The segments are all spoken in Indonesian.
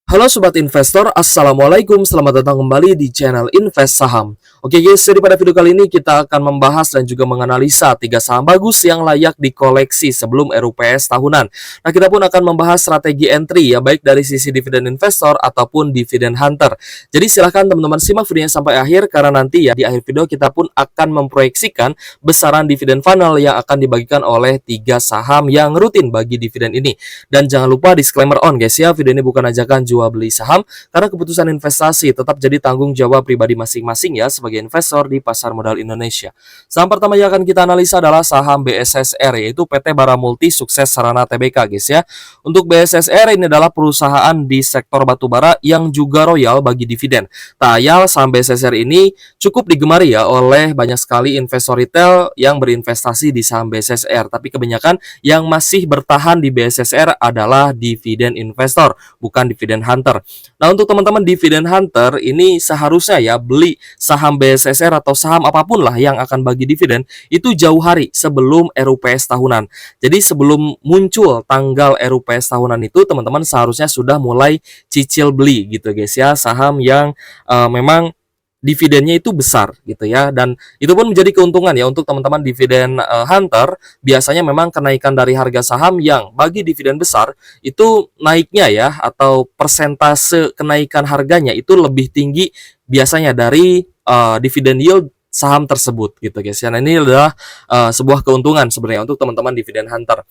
Halo Sobat Investor, Assalamualaikum, selamat datang kembali di channel Invest Saham. Oke guys, jadi pada video kali ini kita akan membahas dan juga menganalisa 3 saham bagus yang layak dikoleksi sebelum RUPS tahunan. Nah, kita pun akan membahas strategi entry ya, baik dari sisi dividen investor ataupun dividen hunter. Jadi silahkan teman-teman simak videonya sampai akhir, karena nanti ya di akhir video kita pun akan memproyeksikan besaran dividen final yang akan dibagikan oleh 3 saham yang rutin bagi dividen ini. Dan jangan lupa disclaimer on guys ya, video ini bukan ajakan jual beli saham, karena keputusan investasi tetap jadi tanggung jawab pribadi masing-masing ya sebagai investor di pasar modal Indonesia. Saham pertama yang akan kita analisa adalah saham BSSR, yaitu PT Bara Multi Sukses Sarana Tbk guys ya. Untuk BSSR ini adalah perusahaan di sektor batubara yang juga royal bagi dividen. Tak ayal saham BSSR ini cukup digemari ya oleh banyak sekali investor retail yang berinvestasi di saham BSSR, tapi kebanyakan yang masih bertahan di BSSR adalah dividen investor, bukan dividen hunter. Nah, untuk teman-teman dividen hunter ini seharusnya ya beli saham BSSR atau saham apapun lah yang akan bagi dividen itu jauh hari sebelum RUPS tahunan. Jadi sebelum muncul tanggal RUPS tahunan itu teman-teman seharusnya sudah mulai cicil beli gitu guys ya, saham yang memang dividennya itu besar gitu ya, dan itu pun menjadi keuntungan ya untuk teman-teman dividen hunter. Biasanya memang kenaikan dari harga saham yang bagi dividen besar itu naiknya ya, atau persentase kenaikan harganya itu lebih tinggi biasanya dari dividen yield saham tersebut gitu guys ya. Nah, ini adalah sebuah keuntungan sebenarnya untuk teman-teman dividen hunter.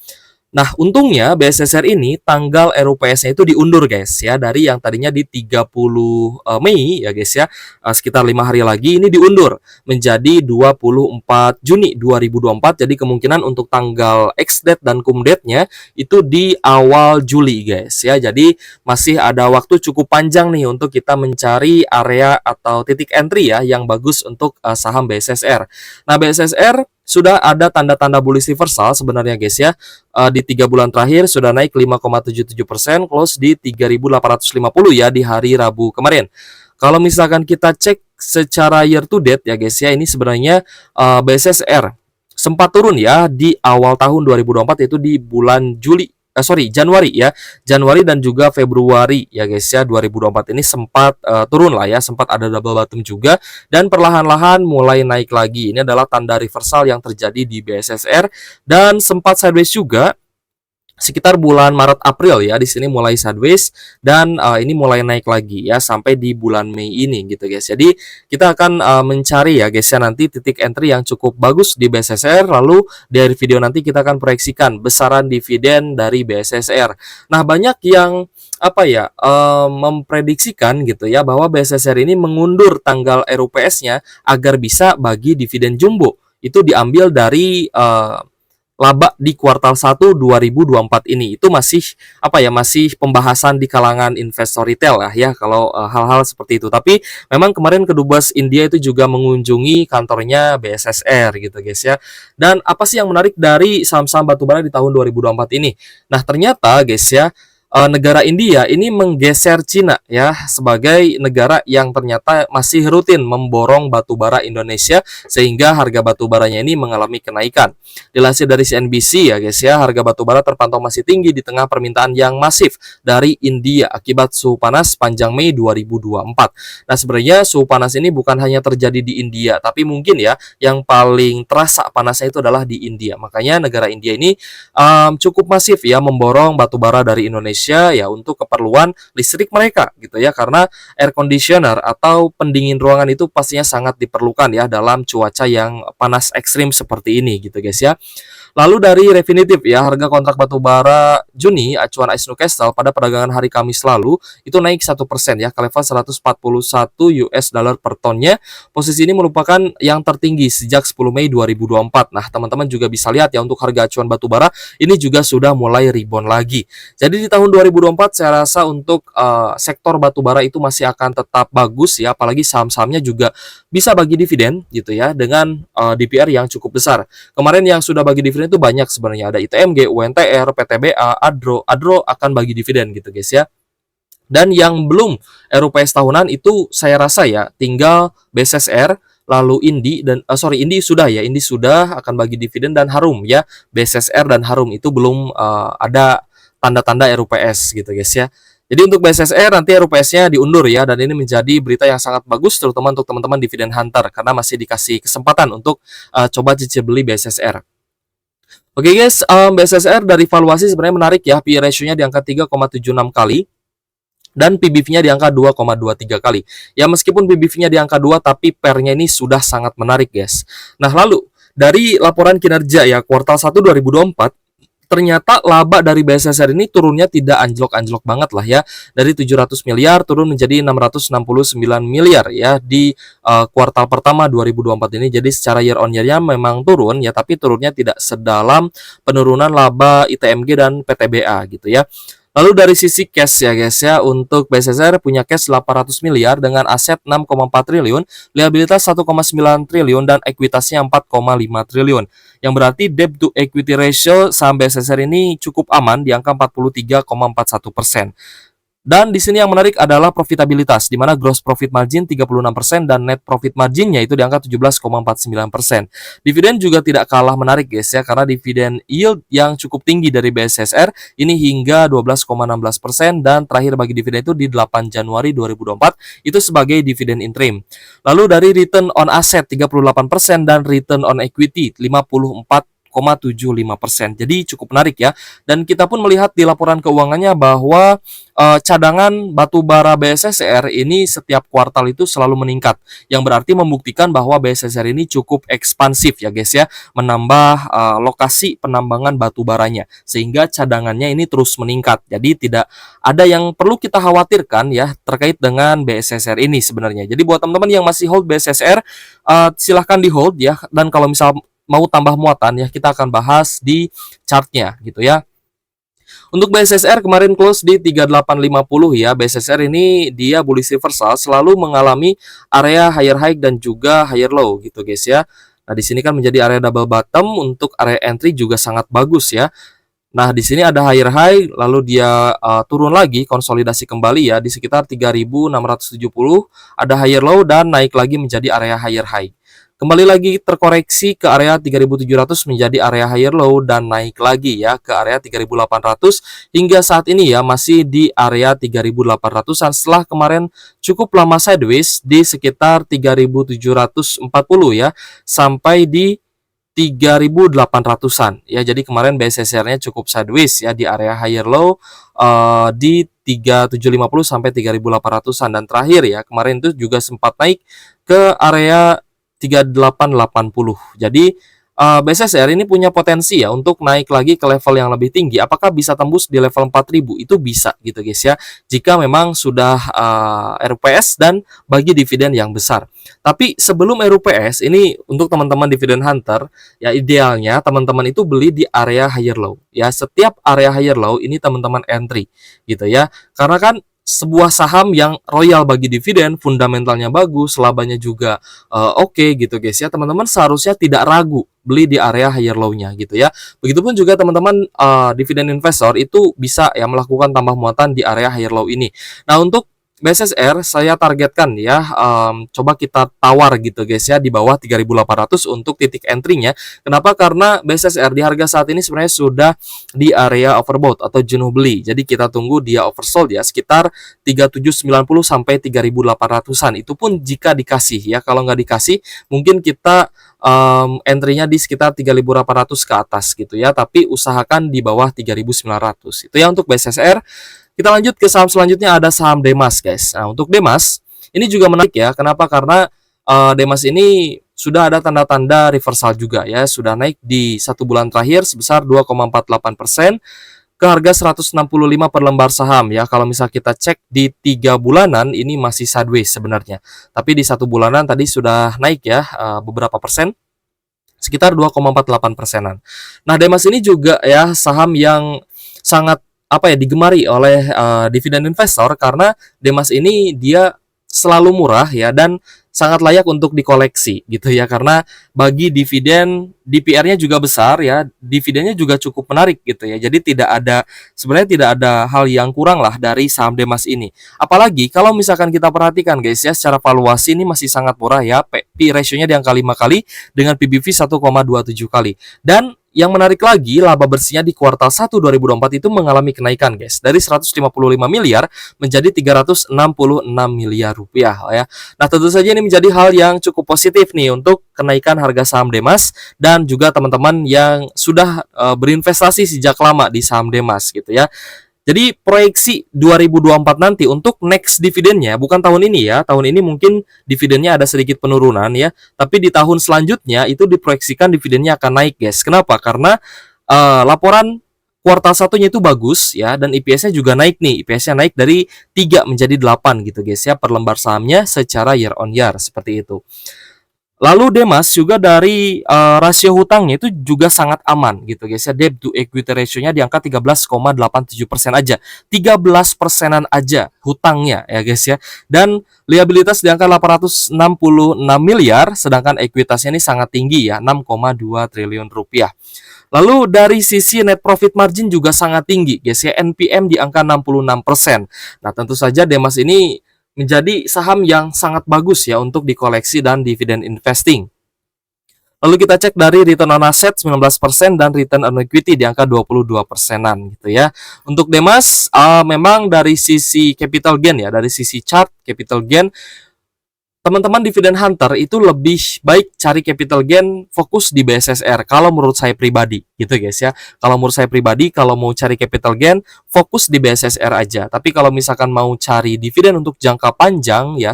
Nah, untungnya BSSR ini tanggal RUPS-nya itu diundur guys ya, dari yang tadinya di 30 Mei ya guys ya, sekitar 5 hari lagi ini diundur menjadi 24 Juni 2024. Jadi kemungkinan untuk tanggal ex-date dan cum-date-nya itu di awal Juli guys ya. Jadi masih ada waktu cukup panjang nih untuk kita mencari area atau titik entry ya yang bagus untuk saham BSSR. Nah, BSSR sudah ada tanda-tanda bullish reversal sebenarnya guys ya. Di 3 bulan terakhir sudah naik 5,77%, close di 3.850 ya di hari Rabu kemarin. Kalau misalkan kita cek secara year to date ya guys ya, ini sebenarnya BSSR sempat turun ya di awal tahun 2024, yaitu di bulan Januari ya. Januari dan juga Februari ya guys ya, 2024 ini sempat turun lah ya, sempat ada double bottom juga dan perlahan-lahan mulai naik lagi. Ini adalah tanda reversal yang terjadi di BSSR, dan sempat sideways juga sekitar bulan Maret April ya. Di sini mulai sideways dan ini mulai naik lagi ya sampai di bulan Mei ini gitu guys. Jadi kita akan mencari ya guys ya nanti titik entry yang cukup bagus di BSSR, lalu dari video nanti kita akan proyeksikan besaran dividen dari BSSR. Nah, banyak yang memprediksikan gitu ya bahwa BSSR ini mengundur tanggal RUPS-nya agar bisa bagi dividen jumbo itu diambil dari laba di kuartal 1 2024 ini. Itu masih masih pembahasan di kalangan investor retail lah ya kalau hal-hal seperti itu. Tapi memang kemarin Kedubes India itu juga mengunjungi kantornya BSSR gitu guys ya. Dan apa sih yang menarik dari saham-saham batubara di tahun 2024 ini? Nah, ternyata guys ya, negara India ini menggeser Cina ya sebagai negara yang ternyata masih rutin memborong batubara Indonesia, sehingga harga batubaranya ini mengalami kenaikan. Dilansir dari CNBC ya guys ya, harga batubara terpantau masih tinggi di tengah permintaan yang masif dari India akibat suhu panas panjang Mei 2024. Nah, sebenarnya suhu panas ini bukan hanya terjadi di India, tapi mungkin ya yang paling terasa panasnya itu adalah di India. Makanya negara India ini cukup masif ya memborong batubara dari Indonesia ya untuk keperluan listrik mereka gitu ya, karena air conditioner atau pendingin ruangan itu pastinya sangat diperlukan ya dalam cuaca yang panas ekstrim seperti ini gitu guys ya. Lalu dari Refinitiv ya, harga kontrak batubara Juni acuan ICE Newcastle pada perdagangan hari Kamis lalu itu naik 1% ya ke level 141 US dollar per tonnya. Posisi ini merupakan yang tertinggi sejak 10 Mei 2024. Nah, teman-teman juga bisa lihat ya untuk harga acuan batubara ini juga sudah mulai rebound lagi. Jadi di tahun 2024 saya rasa untuk sektor batubara itu masih akan tetap bagus ya, apalagi saham-sahamnya juga bisa bagi dividen gitu ya dengan DPR yang cukup besar. Kemarin yang sudah bagi dividen itu banyak sebenarnya, ada ITMG, UNTR, PTBA, Adro akan bagi dividen gitu guys ya. Dan yang belum RUPS tahunan itu saya rasa ya tinggal BSSR, lalu Indi Indi sudah ya, Indi sudah akan bagi dividen, dan Harum ya. BSSR dan Harum itu belum ada tanda-tanda RUPS gitu guys ya. Jadi untuk BSSR nanti RUPS-nya diundur ya, dan ini menjadi berita yang sangat bagus terutama untuk teman-teman dividen hunter karena masih dikasih kesempatan untuk coba cicil beli BSSR. Oke guys, BSSR dari valuasi sebenarnya menarik ya, PE ratio-nya di angka 3,76 kali dan PBV-nya di angka 2,23 kali. Ya meskipun PBV-nya di angka 2 tapi PER-nya ini sudah sangat menarik guys. Nah lalu dari laporan kinerja ya kuartal 1 2024, ternyata laba dari BSSR ini turunnya tidak anjlok-anjlok banget lah ya. Dari 700 miliar turun menjadi 669 miliar ya di kuartal pertama 2024 ini. Jadi secara year on year-nya memang turun ya, tapi turunnya tidak sedalam penurunan laba ITMG dan PTBA gitu ya. Lalu dari sisi cash ya guys ya, untuk BSSR punya cash 800 miliar dengan aset 6,4 triliun, liabilitas 1,9 triliun, dan ekuitasnya 4,5 triliun. Yang berarti debt to equity ratio saham BSSR ini cukup aman di angka 43,41%. Dan di sini yang menarik adalah profitabilitas, di mana gross profit margin 36% dan net profit marginnya itu di angka 17,49%. Dividen juga tidak kalah menarik guys ya, karena dividen yield yang cukup tinggi dari BSSR ini hingga 12,16%, dan terakhir bagi dividen itu di 8 Januari 2024 itu sebagai dividen interim. Lalu dari return on asset 38% dan return on equity 54,75%. Jadi cukup menarik ya. Dan kita pun melihat di laporan keuangannya bahwa cadangan batu bara BSSR ini setiap kuartal itu selalu meningkat, yang berarti membuktikan bahwa BSSR ini cukup ekspansif ya guys ya, menambah lokasi penambangan batu baranya sehingga cadangannya ini terus meningkat. Jadi tidak ada yang perlu kita khawatirkan ya terkait dengan BSSR ini sebenarnya. Jadi buat teman-teman yang masih hold BSSR, silahkan di hold ya, dan kalau misal mau tambah muatan ya kita akan bahas di chartnya gitu ya. Untuk BSSR kemarin close di 3850 ya. BSSR ini dia bullish reversal, selalu mengalami area higher high dan juga higher low gitu guys ya. Nah, di sini kan menjadi area double bottom, untuk area entry juga sangat bagus ya. Nah, di sini ada higher high, lalu dia turun lagi, konsolidasi kembali ya di sekitar 3670, ada higher low dan naik lagi menjadi area higher high. Kembali lagi terkoreksi ke area 3700 menjadi area higher low dan naik lagi ya ke area 3800, hingga saat ini ya masih di area 3800-an setelah kemarin cukup lama sideways di sekitar 3740 ya sampai di 3800-an ya. Jadi kemarin BSSR-nya cukup sideways ya di area higher low di 3750 sampai 3800-an, dan terakhir ya kemarin itu juga sempat naik ke area 3880. Jadi BSSR ini punya potensi ya untuk naik lagi ke level yang lebih tinggi. Apakah bisa tembus di level 4000? Itu bisa gitu guys ya, jika memang sudah RUPS dan bagi dividen yang besar. Tapi sebelum RUPS ini, untuk teman-teman dividen hunter ya, idealnya teman-teman itu beli di area higher low ya. Setiap area higher low ini teman-teman entry gitu ya, karena kan sebuah saham yang royal bagi dividen, fundamentalnya bagus, labanya juga oke gitu guys ya. Teman-teman seharusnya tidak ragu beli di area higher low-nya gitu ya. Begitupun juga teman-teman dividen investor itu bisa ya melakukan tambah muatan di area higher low ini. Nah, untuk BSSR saya targetkan ya, coba kita tawar gitu guys ya di bawah 3800 untuk titik entry-nya. Kenapa? Karena BSSR di harga saat ini sebenarnya sudah di area overbought atau jenuh beli. Jadi kita tunggu dia oversold ya sekitar 3790 sampai 3800-an. Itu pun jika dikasih ya. Kalau nggak dikasih mungkin kita entry-nya di sekitar 3800 ke atas gitu ya. Tapi usahakan di bawah 3900. Itu ya untuk BSSR. Kita lanjut ke saham selanjutnya, ada saham Demas guys. Nah, untuk Demas ini juga menarik ya. Kenapa? Karena Demas ini sudah ada tanda-tanda reversal juga ya. Sudah naik di 1 bulan terakhir sebesar 2,48% ke harga 165 per lembar saham ya. Kalau misal kita cek di 3 bulanan ini masih sideways sebenarnya. Tapi di 1 bulanan tadi sudah naik ya beberapa persen, sekitar 2,48%-an. Nah, Demas ini juga ya saham yang sangat digemari oleh dividen investor, karena Demas ini dia selalu murah ya, dan sangat layak untuk dikoleksi gitu ya, karena bagi dividen DPR-nya juga besar ya, dividennya juga cukup menarik gitu ya. Jadi sebenarnya tidak ada hal yang kurang lah dari saham Demas ini. Apalagi kalau misalkan kita perhatikan guys ya, secara valuasi ini masih sangat murah ya. P ratio-nya di angka 5 kali dengan PBV 1,27 kali. Dan yang menarik lagi, laba bersihnya di kuartal 1 2024 itu mengalami kenaikan guys, dari 155 miliar menjadi 366 miliar rupiah ya. Nah, tentu saja ini menjadi hal yang cukup positif nih untuk kenaikan harga saham Demas dan juga teman-teman yang sudah berinvestasi sejak lama di saham Demas gitu ya. Jadi proyeksi 2024 nanti untuk next dividennya, bukan tahun ini ya. Tahun ini mungkin dividennya ada sedikit penurunan ya. Tapi di tahun selanjutnya itu diproyeksikan dividennya akan naik guys. Kenapa? Karena laporan kuartal satunya itu bagus ya. Dan EPS-nya juga naik nih. EPS-nya naik dari 3 menjadi 8 gitu guys ya. Per lembar sahamnya secara year on year seperti itu. Lalu Demas juga dari rasio hutangnya itu juga sangat aman gitu guys ya. Debt to equity ratio-nya di angka 13,87% aja. 13%-an aja hutangnya ya guys ya. Dan liabilitas di angka 866 miliar, sedangkan ekuitasnya ini sangat tinggi ya, 6,2 triliun rupiah. Lalu dari sisi net profit margin juga sangat tinggi guys ya. NPM di angka 66%. Nah, tentu saja Demas ini menjadi saham yang sangat bagus ya untuk dikoleksi dan dividen investing. Lalu kita cek dari return on asset 19% dan return on equity di angka 22%-an gitu ya. Untuk Demas memang dari sisi capital gain ya, dari sisi chart capital gain, teman-teman dividen hunter itu lebih baik cari capital gain fokus di BSSR kalau menurut saya pribadi gitu guys ya. Kalau menurut saya pribadi, kalau mau cari capital gain fokus di BSSR aja. Tapi kalau misalkan mau cari dividen untuk jangka panjang ya,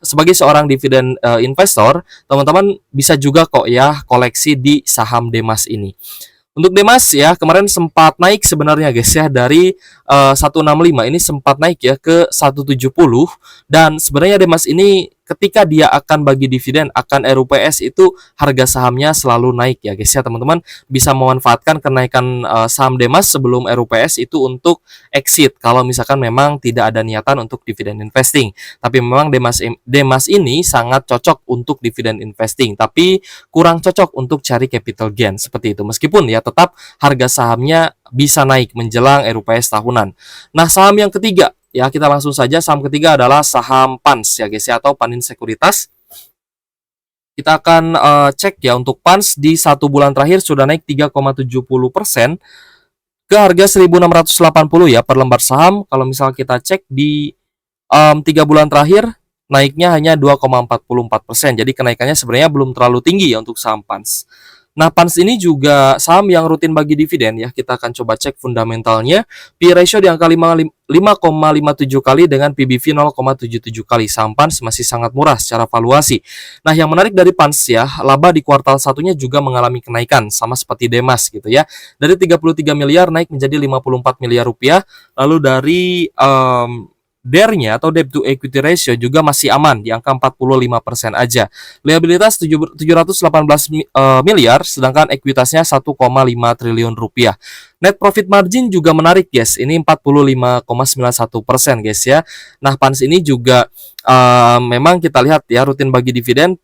sebagai seorang dividen investor, teman-teman bisa juga kok ya koleksi di saham Demas ini. Untuk Demas ya, kemarin sempat naik sebenarnya guys ya, dari 165 ini sempat naik ya ke 170. Dan sebenarnya Demas ini ketika dia akan bagi dividen akan RUPS itu harga sahamnya selalu naik ya guys ya. Teman-teman bisa memanfaatkan kenaikan saham Demas sebelum RUPS itu untuk exit kalau misalkan memang tidak ada niatan untuk dividen investing. Tapi memang Demas ini sangat cocok untuk dividen investing, tapi kurang cocok untuk cari capital gain seperti itu. Meskipun ya tetap harga sahamnya bisa naik menjelang RUPS tahunan. Nah, saham yang ketiga ya, kita langsung saja. Saham ketiga adalah saham PANS ya guys ya, atau Panin Sekuritas. Kita akan cek ya, untuk PANS di 1 bulan terakhir sudah naik 3,70% ke harga 1.680 ya per lembar saham. Kalau misal kita cek di 3 bulan terakhir naiknya hanya 2,44%. Jadi kenaikannya sebenarnya belum terlalu tinggi ya untuk saham PANS. Nah, PANS ini juga saham yang rutin bagi dividen ya. Kita akan coba cek fundamentalnya. P ratio di angka 5,57 kali dengan PBV 0,77 kali. Saham PANS masih sangat murah secara valuasi. Nah, yang menarik dari PANS ya, laba di kuartal satunya juga mengalami kenaikan sama seperti Demas gitu ya. Dari 33 miliar naik menjadi 54 miliar rupiah. Lalu dari DER-nya atau debt to equity ratio juga masih aman di angka 45% aja. Liabilitas 718 miliar, sedangkan ekuitasnya 1,5 triliun rupiah. Net profit margin juga menarik guys, ini 45,91% guys ya. Nah, PANS ini juga memang kita lihat ya, rutin bagi dividen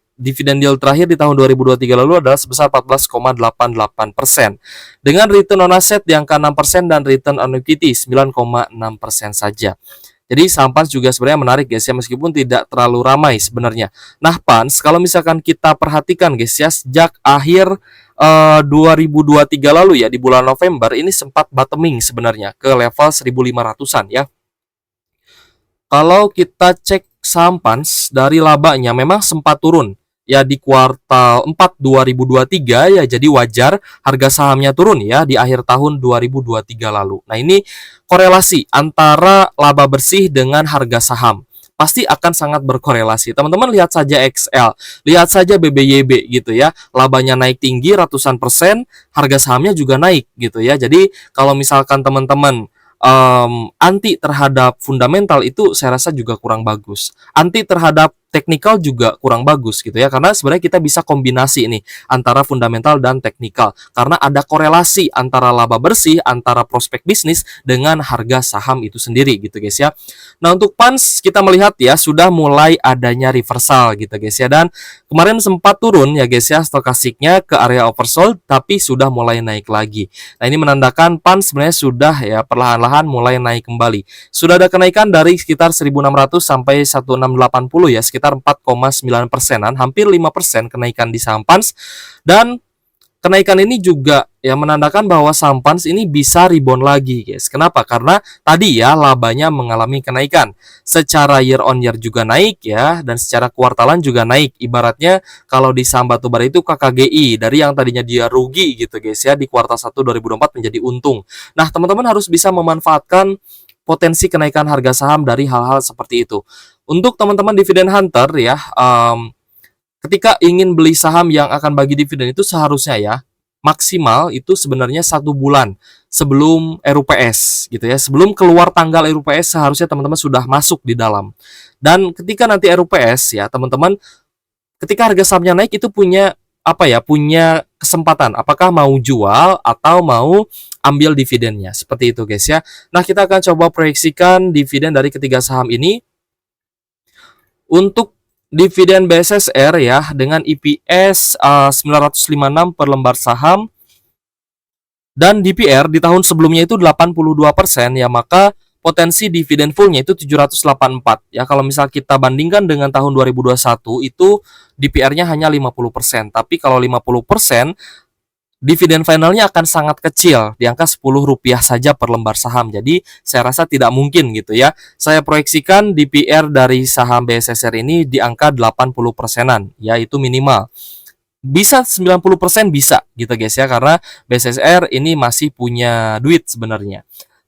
yield terakhir di tahun 2023 lalu adalah sebesar 14,88%. Dengan return on asset di angka 6% dan return on equity 9,6% saja. Jadi saham PANS juga sebenarnya menarik guys ya, meskipun tidak terlalu ramai sebenarnya. Nah, PANS kalau misalkan kita perhatikan guys ya, sejak akhir 2023 lalu ya, di bulan November ini sempat bottoming sebenarnya ke level 1.500-an ya. Kalau kita cek saham PANS dari labanya memang sempat turun ya di kuartal 4 2023 ya, jadi wajar harga sahamnya turun ya di akhir tahun 2023 lalu. Nah, ini korelasi antara laba bersih dengan harga saham pasti akan sangat berkorelasi. Teman-teman lihat saja XL, lihat saja BBYB gitu ya, labanya naik tinggi ratusan persen, harga sahamnya juga naik gitu ya. Jadi kalau misalkan teman-teman anti terhadap fundamental itu saya rasa juga kurang bagus. Anti terhadap teknikal juga kurang bagus gitu ya, karena sebenarnya kita bisa kombinasi nih antara fundamental dan teknikal karena ada korelasi antara laba bersih antara prospek bisnis dengan harga saham itu sendiri gitu guys ya. Nah, untuk PANS kita melihat ya sudah mulai adanya reversal gitu guys ya, dan kemarin sempat turun ya guys ya stokastiknya ke area oversold tapi sudah mulai naik lagi. Nah, ini menandakan PANS sebenarnya sudah ya perlahan-lahan mulai naik kembali. Sudah ada kenaikan dari sekitar 1.600 sampai 1.680 ya, sekitar 4,9%-an, hampir 5% kenaikan di saham PANS. Dan kenaikan ini juga ya menandakan bahwa saham PANS ini bisa rebound lagi guys. Kenapa? Karena tadi ya labanya mengalami kenaikan. Secara year on year juga naik ya, dan secara kuartalan juga naik. Ibaratnya kalau di saham batubara itu KKGI dari yang tadinya dia rugi gitu guys ya di kuartal 1 2024 menjadi untung. Nah, teman-teman harus bisa memanfaatkan potensi kenaikan harga saham dari hal-hal seperti itu. Untuk teman-teman dividen hunter ya, ketika ingin beli saham yang akan bagi dividen itu seharusnya ya maksimal itu sebenarnya 1 bulan sebelum RUPS gitu ya. Sebelum keluar tanggal RUPS seharusnya teman-teman sudah masuk di dalam. Dan ketika nanti RUPS ya teman-teman, ketika harga sahamnya naik itu punya punya kesempatan apakah mau jual atau mau ambil dividennya, seperti itu guys ya. Nah, kita akan coba proyeksikan dividen dari ketiga saham ini. Untuk dividen BSSR ya dengan EPS 956 per lembar saham dan DPR di tahun sebelumnya itu 82% ya, maka potensi dividen fullnya itu 784 ya. Kalau misal kita bandingkan dengan tahun 2021 itu DPR-nya hanya 50%, tapi kalau 50% dividen finalnya akan sangat kecil, di angka Rp10 saja per lembar saham. Jadi saya rasa tidak mungkin gitu ya. Saya proyeksikan DPR dari saham BSSR ini di angka 80%-an, ya itu minimal. Bisa 90% bisa gitu guys ya, karena BSSR ini masih punya duit sebenarnya.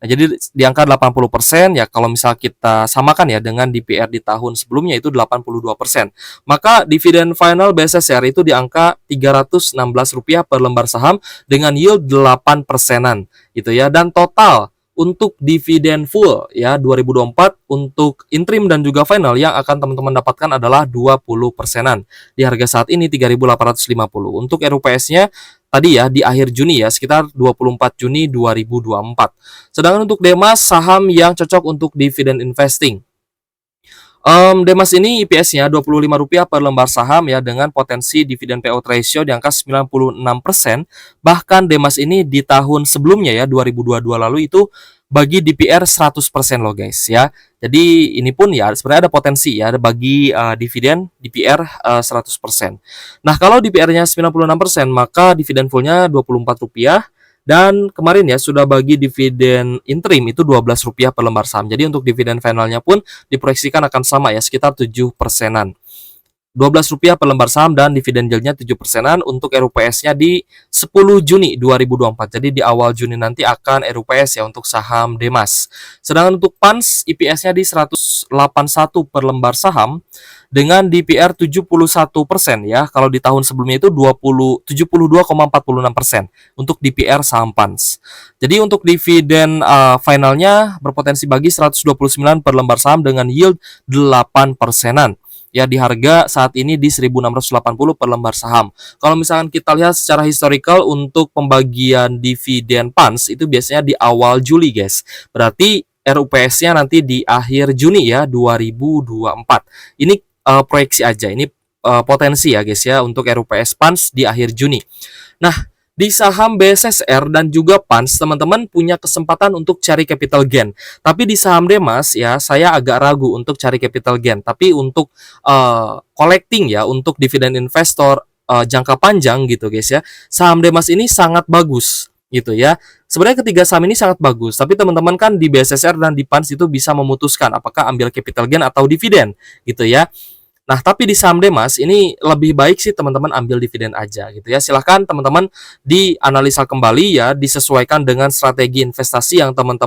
Nah, jadi di angka 80% ya, kalau misal kita samakan ya dengan DPR di tahun sebelumnya itu 82%. Maka dividen final BSSR itu di angka Rp316 per lembar saham dengan yield 8%-an gitu ya. Dan total untuk dividen full ya 2024 untuk interim dan juga final yang akan teman-teman dapatkan adalah 20%-an. Di harga saat ini 3.850. Untuk RUPS-nya tadi ya di akhir Juni ya, sekitar 24 Juni 2024. Sedangkan untuk Demas, saham yang cocok untuk dividen investing. Demas ini EPS-nya Rp25 per lembar saham ya, dengan potensi dividen payout ratio di angka 96%. Bahkan Demas ini di tahun sebelumnya ya 2022 lalu itu bagi DPR 100% loh guys ya. Jadi ini pun ya sebenarnya ada potensi ya bagi dividen DPR 100%. Nah, kalau DPR-nya 96%, maka dividen full-nya Rp24. Dan kemarin ya sudah bagi dividen interim itu Rp12 per lembar saham. Jadi untuk dividen finalnya pun diproyeksikan akan sama ya, sekitar 7%-an. Rp12 per lembar saham dan dividen yieldnya 7%-an. Untuk RUPS-nya di 10 Juni 2024. Jadi di awal Juni nanti akan RUPS ya untuk saham Demas. Sedangkan untuk PANS EPS-nya di 181 per lembar saham dengan DPR 71% ya. Kalau di tahun sebelumnya itu 72,46% untuk DPR saham PANS. Jadi untuk dividen finalnya berpotensi bagi 129 per lembar saham dengan yield 8%-an. Ya, di harga saat ini di 1.680 per lembar saham. Kalau misalkan kita lihat secara historical untuk pembagian dividen PANS itu biasanya di awal Juli guys. Berarti RUPS-nya nanti di akhir Juni ya 2024. Ini proyeksi aja, ini potensi ya guys ya untuk RUPS PANS di akhir Juni. Nah, di saham BSSR dan juga PANS teman-teman punya kesempatan untuk cari capital gain. Tapi di saham Demas ya saya agak ragu untuk cari capital gain. Tapi untuk collecting ya, untuk dividen investor jangka panjang gitu guys ya, saham Demas ini sangat bagus gitu ya. Sebenarnya ketiga saham ini sangat bagus, tapi teman-teman kan di BSSR dan di PANS itu bisa memutuskan apakah ambil capital gain atau dividen gitu ya. Nah, tapi di saham Demas ini lebih baik sih teman-teman ambil dividen aja gitu ya. Silahkan teman-teman dianalisa kembali ya, disesuaikan dengan strategi investasi yang teman-teman